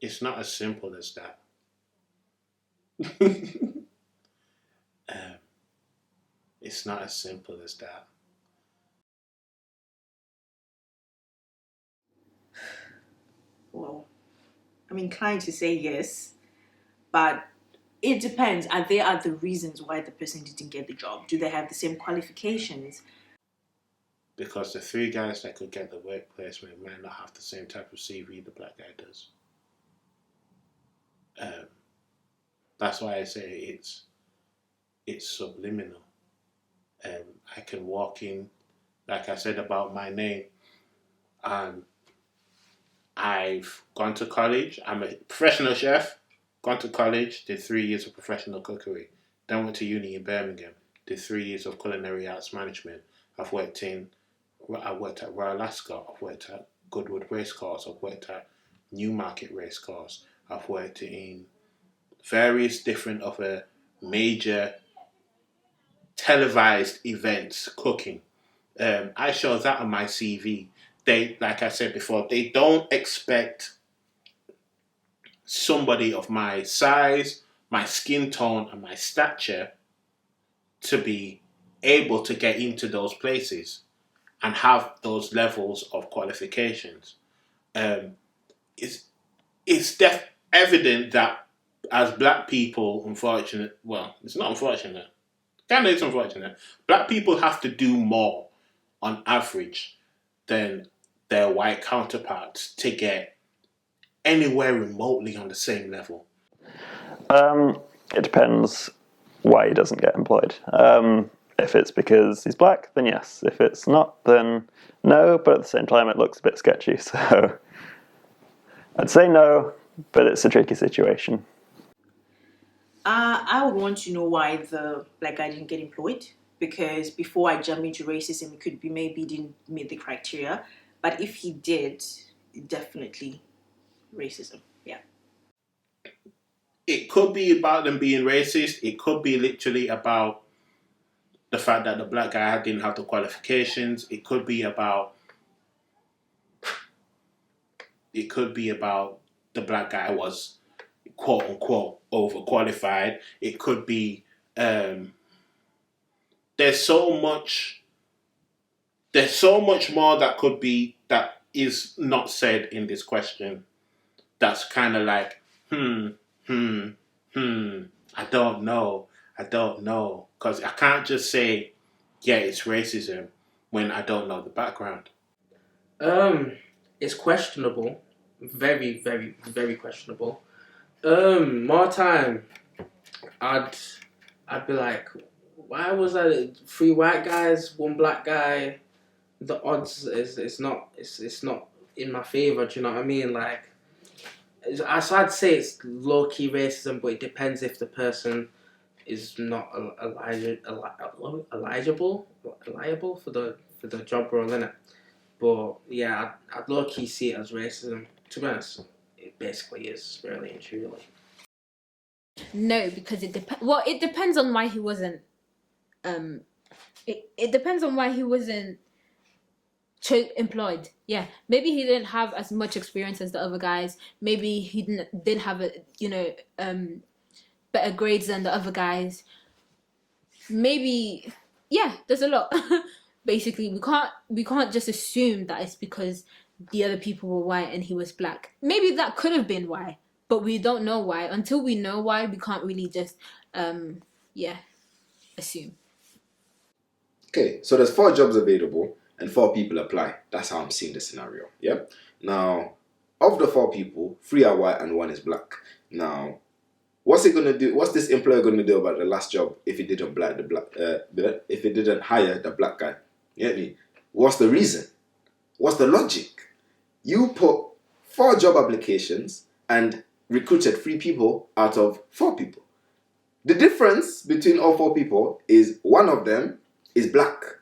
It's not as simple as that. It's not as simple as that. Well, I'm inclined to say yes, but it depends. Are there other reasons why the person didn't get the job? Do they have the same qualifications? Because the three guys that could get the work placement might not have the same type of CV the black guy does. That's why I say it's subliminal. I can walk in, like I said about my name, I've gone to college. I'm a professional chef. Gone to college, did 3 years of professional cookery. Then went to uni in Birmingham, did 3 years of culinary arts management. I worked at Royal Ascot. I've worked at Goodwood Racecourse. I've worked at Newmarket Racecourse. I've worked in various different other major televised events cooking. I show that on my CV. They, like I said before, they don't expect somebody of my size, my skin tone, and my stature to be able to get into those places and have those levels of qualifications. It's evident that as black people, it's not unfortunate. Kind of is unfortunate. Black people have to do more on average than their white counterparts to get anywhere remotely on the same level. It depends why he doesn't get employed. If it's because he's black, then yes. If it's not, then no. But at the same time, it looks a bit sketchy. So I'd say no, but it's a tricky situation. I would want to know why the black guy didn't get employed, because before I jump into racism, it could be maybe didn't meet the criteria. But if he did, definitely racism. Yeah. it could be about them being racist. It could be literally about the fact that the black guy didn't have the qualifications. It could be about the black guy was quote unquote overqualified. It could be there's so much more that is not said in this question. That's kind of like I don't know, because I can't just say yeah it's racism when I don't know the background. It's questionable, very, very, very questionable. More time, I'd be like, why was that 3 white guys, 1 black guy? The odds it's not in my favor. Do you know what I mean? Like, so I'd say it's low key racism, but it depends if the person is not eligible for the job role, innit? But yeah, I'd low key see it as racism. To be honest, it basically is, really and truly. No, because it depends. Well, it depends on why he wasn't. It depends on why he wasn't employed. Yeah, maybe he didn't have as much experience as the other guys. Maybe he didn't have better grades than the other guys. Maybe, yeah, there's a lot. Basically, we can't just assume that it's because the other people were white and he was black. Maybe that could have been why, but we don't know why. Until we know why, we can't really just assume. Okay, so there's 4 jobs available and 4 people apply. That's how I'm seeing the scenario. Yeah. Now, of the 4 people, 3 are white and 1 is black. Now, what's it gonna do? What's this employer gonna do about the last job if it didn't if it didn't hire the black guy? You get me? What's the reason? What's the logic? You put 4 job applications and recruited 3 people out of 4 people. The difference between all 4 people is one of them is black.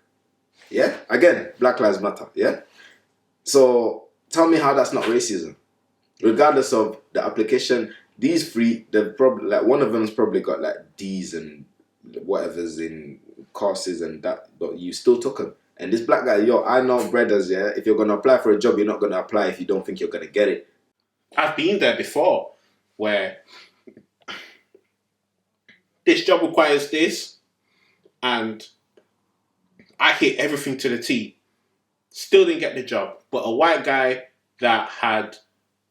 Yeah? Again, Black Lives Matter. Yeah? So tell me how that's not racism. Regardless of the application, these 3, one of them's probably got like D's and whatever's in courses and that, but you still took them. And this black guy, I know brothers, yeah, if you're going to apply for a job, you're not going to apply if you don't think you're going to get it. I've been there before where this job requires this and I hit everything to the T. Still didn't get the job. But a white guy that had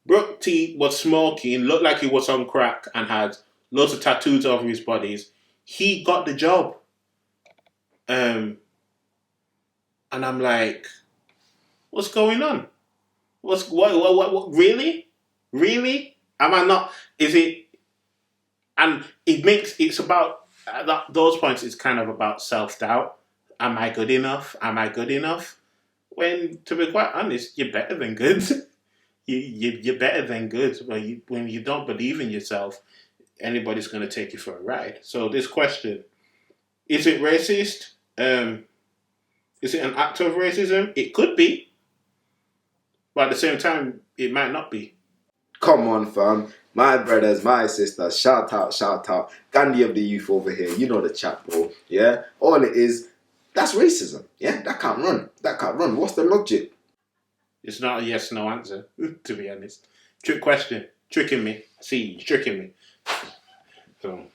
broke teeth, was smoking, looked like he was on crack and had loads of tattoos over his bodies, he got the job. And I'm like, what's going on? What really? Really? Am I not? Is it? And it's about, at those points, it's kind of about self-doubt. Am I good enough? Am I good enough? When, to be quite honest, you're better than good. You're better than good. When you don't believe in yourself, anybody's going to take you for a ride. So this question, is it racist? Is it an act of racism? It could be. But at the same time, it might not be. Come on, fam. My brothers, my sisters, shout out. Gandhi of the youth over here. You know the chat, bro. Yeah? All it is, that's racism. Yeah? That can't run. What's the logic? It's not a yes/no answer, to be honest. Trick question. Tricking me. See, you're tricking me. So.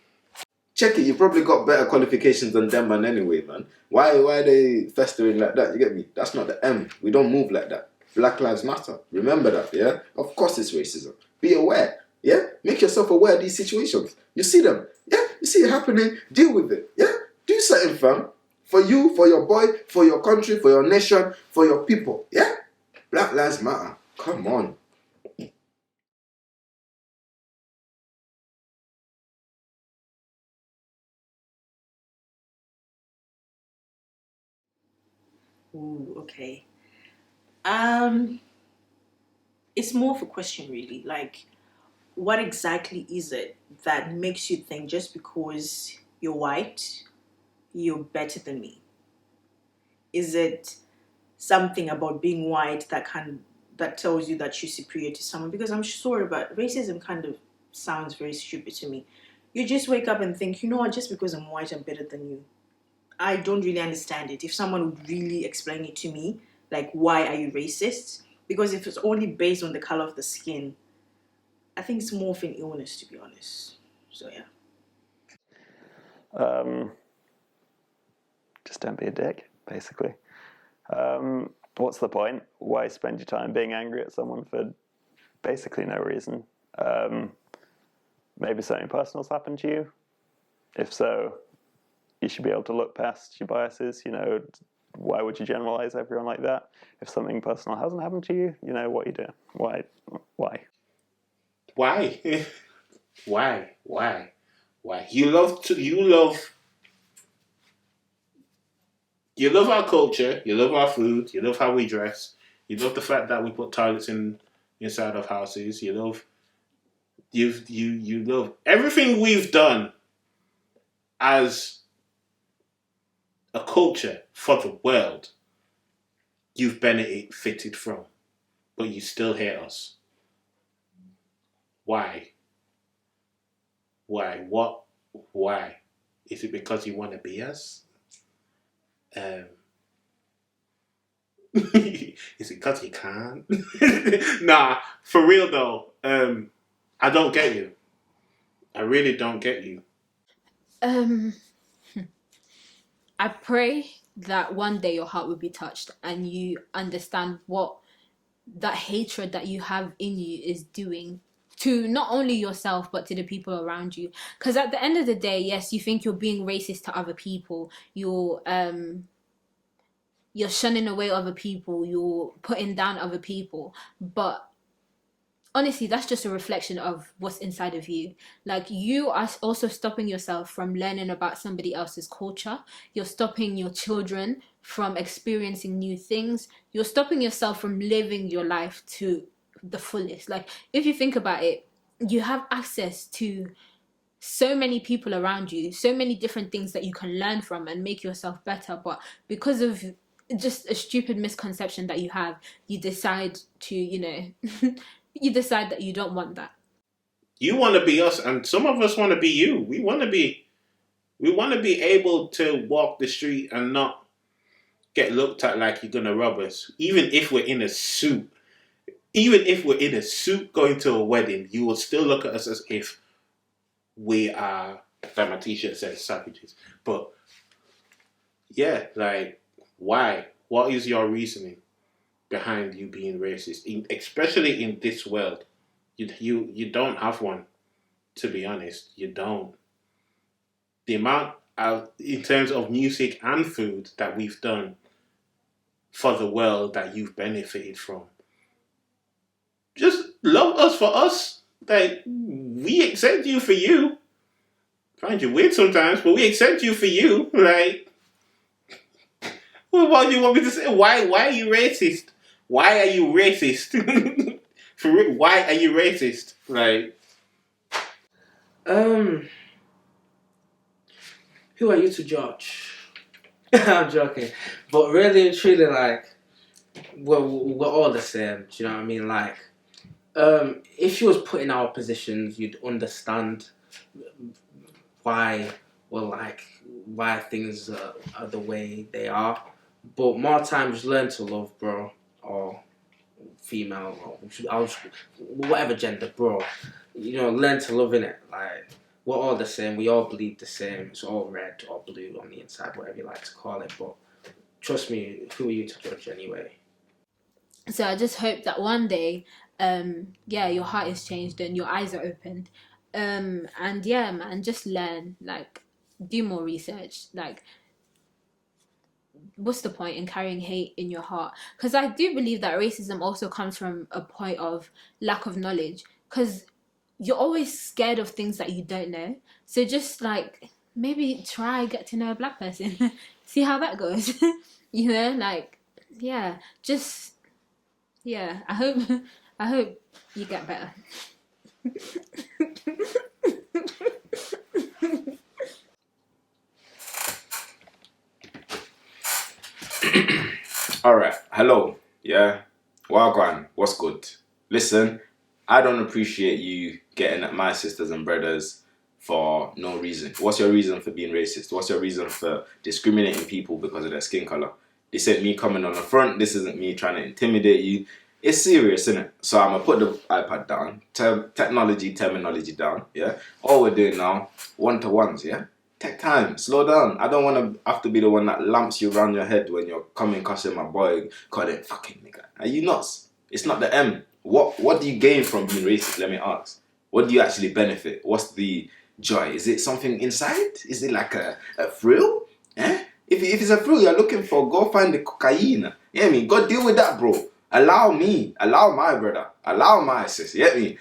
Check it. You probably got better qualifications than them, man, anyway, man. Why are they festering like that? You get me? That's not the M. We don't move like that. Black Lives Matter. Remember that, yeah? Of course it's racism. Be aware, yeah? Make yourself aware of these situations. You see them, yeah? You see it happening, deal with it, yeah? Do something, fam. For you, for your boy, for your country, for your nation, for your people, yeah? Black Lives Matter. Come on. Ooh, okay. It's more of a question, really. Like, what exactly is it that makes you think just because you're white, you're better than me? Is it something about being white that tells you that you're superior to someone? Because I'm sure about racism kind of sounds very stupid to me. You just wake up and think, you know what, just because I'm white, I'm better than you. I don't really understand it. If someone would really explain it to me, like, why are you racist? Because if it's only based on the color of the skin, I think it's more of an illness, to be honest. So, yeah. Just don't be a dick, basically. What's the point? Why spend your time being angry at someone for basically no reason? Maybe something personal's happened to you. If so, you should be able to look past your biases. You know, why would you generalize everyone like that? If something personal hasn't happened to you, you know what you do. Why? Why? Why? You love our culture. You love our food. You love how we dress. You love the fact that we put toilets inside of houses. You love everything we've done as a culture for the world. You've benefited from, but you still hate us. Why? What? Why? Is it because you want to be us? Is it because you can't? Nah, for real though. I don't get you. I really don't get you. I pray that one day your heart will be touched and you understand what that hatred that you have in you is doing to not only yourself but to the people around you. Because at the end of the day, yes, you think you're being racist to other people, you're shunning away other people, you're putting down other people, but honestly, that's just a reflection of what's inside of you. Like, you are also stopping yourself from learning about somebody else's culture. You're stopping your children from experiencing new things. You're stopping yourself from living your life to the fullest. Like, if you think about it, you have access to so many people around you, so many different things that you can learn from and make yourself better. But because of just a stupid misconception that you have, you decide to, you decide that you don't want that. You want to be us, and some of us want to be you. We want to be able to walk the street and not get looked at like you're gonna rob us. Even if we're in a suit, going to a wedding, you will still look at us as if we are, like my t-shirt says, savages. But yeah, like, why? What is your reasoning behind you being racist, especially in this world? You don't have one, to be honest. You don't. The amount of, in terms of music and food that we've done for the world that you've benefited from. Just love us for us. Like, we accept you for you. Find you weird sometimes, but we accept you for you. Like, what do you want me to say? Why are you racist? Why are you racist? For real, why are you racist? Like, who are you to judge? I'm joking, but really and truly, like, we're all the same. Do you know what I mean? Like, if you was put in our positions, you'd understand why things are the way they are. But more times, learn to love, bro, or female, or whatever gender, bro. Learn to love in it. Like, we're all the same. We all bleed the same. It's all red or blue on the inside, whatever you like to call it. But trust me, who are you to judge anyway? So I just hope that one day, your heart is changed and your eyes are opened. And yeah, man, just learn, like, do more research. Like, what's the point in carrying hate in your heart? Because I do believe that racism also comes from a point of lack of knowledge. Because you're always scared of things that you don't know. So just, like, maybe try get to know a black person. See how that goes. Like, yeah, just... yeah, I hope you get better. All right. Hello. Yeah. Wagwan. What's good? Listen, I don't appreciate you getting at my sisters and brothers for no reason. What's your reason for being racist? What's your reason for discriminating people because of their skin color? This isn't me coming on the front. This isn't me trying to intimidate you. It's serious, isn't it? So I'm gonna put the iPad down, terminology down. Yeah. All we're doing now, 1-to-1s. Yeah. Take time, slow down. I don't want to have to be the one that lamps you around your head when you're coming cussing my boy, call it fucking nigga. Are you nuts? It's not the M. What do you gain from being racist? Let me ask. What do you actually benefit? What's the joy? Is it something inside? Is it like a thrill? Eh? If it's a thrill you're looking for, go find the cocaine. You know me? Go deal with that, bro. Allow me, allow my brother, allow my sis. You get me?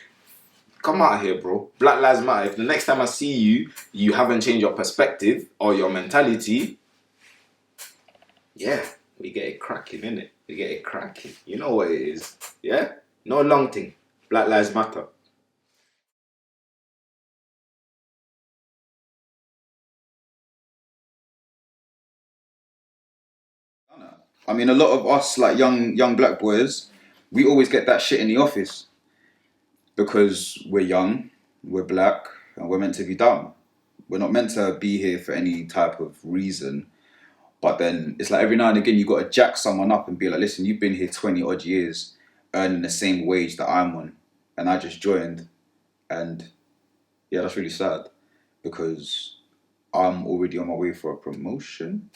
Come out here, bro. Black Lives Matter. If the next time I see you, you haven't changed your perspective or your mentality, yeah, we get it cracking, innit? We get it cracking. You know what it is, yeah? No long thing. Black Lives Matter. I mean, a lot of us, like young black boys, we always get that shit in the office because we're young, we're black, and we're meant to be dumb. We're not meant to be here for any type of reason. But then it's like every now and again you got to jack someone up and be like, listen, you've been here 20 odd years earning the same wage that I'm on, and I just joined, and yeah, that's really sad because I'm already on my way for a promotion.